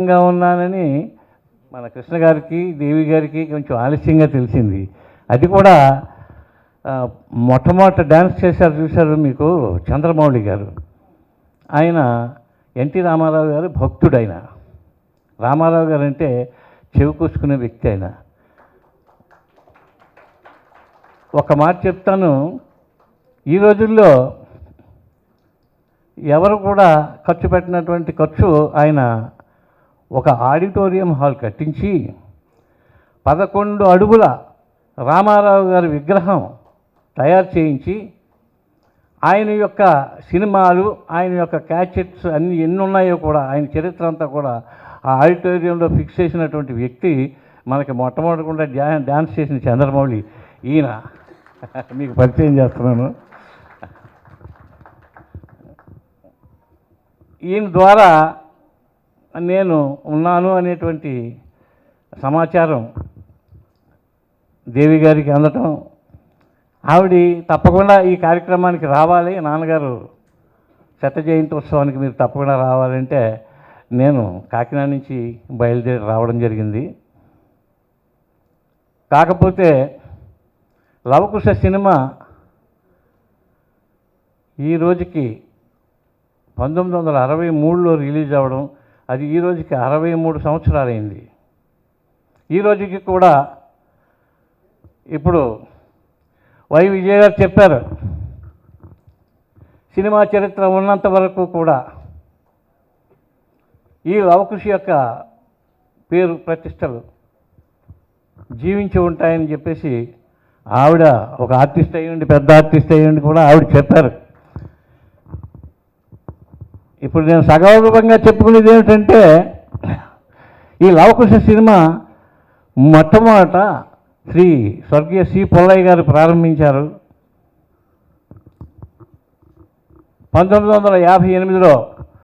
ఉన్నానని మన కృష్ణ గారికి దేవి గారికి కొంచెం ఆలస్యంగా తెలిసింది. అది కూడా మొట్టమొదట డ్యాన్స్ చేశారు చూశారు మీకు చంద్రమౌళి గారు. ఆయన ఎన్టీ రామారావు గారు భక్తుడైన. రామారావు గారు అంటే చెవి కూసుకునే వ్యక్తి. ఆయన ఒక మాట చెప్తాను, ఈ రోజుల్లో ఎవరు కూడా ఖర్చు పెట్టినటువంటి ఖర్చు ఆయన ఒక ఆడిటోరియం హాల్ కట్టించి 11 అడుగుల రామారావు గారి విగ్రహం తయారు చేయించి ఆయన యొక్క సినిమాలు, ఆయన యొక్క క్యాచెట్స్ అన్నీ ఎన్ని ఉన్నాయో కూడా ఆయన చరిత్ర అంతా కూడా ఆ ఆడిటోరియంలో ఫిక్స్ చేసినటువంటి వ్యక్తి మనకి మొట్టమొదటికుండా డ్యాన్స్ చేసిన చంద్రమౌళి. ఈయన మీకు పరిచయం చేస్తున్నాను. ఈయన ద్వారా నేను ఉన్నాను అనేటువంటి సమాచారం దేవి గారికి అందటం, ఆవిడ తప్పకుండా ఈ కార్యక్రమానికి రావాలి, నాన్నగారు శత జయంతి ఉత్సవానికి మీరు తప్పకుండా రావాలంటే నేను కాకినాడ నుంచి బయలుదేరి రావడం జరిగింది. కాకపోతే లవకుశ సినిమా ఈ రోజుకి 1963లో రిలీజ్ అవ్వడం, అది ఈ రోజుకి 63 సంవత్సరాలైంది. ఈ రోజుకి కూడా ఇప్పుడు వై విజయ్ గారు చెప్పారు, సినిమా చరిత్ర ఉన్నంత వరకు కూడా ఈ లవకుశ యొక్క పేరు ప్రతిష్టలు జీవించి ఉంటాయని చెప్పేసి ఆవిడ ఒక ఆర్టిస్ట్ అయ్యండి, పెద్ద ఆర్టిస్ట్ అయ్యండి కూడా ఆవిడ చెప్పారు. ఇప్పుడు నేను సగౌరవంగా చెప్పుకునేది ఏమిటంటే, ఈ లవకుశ సినిమా మొట్టమొదట స్వర్గీయ సి పుల్లయ్య గారు ప్రారంభించారు. 1958లో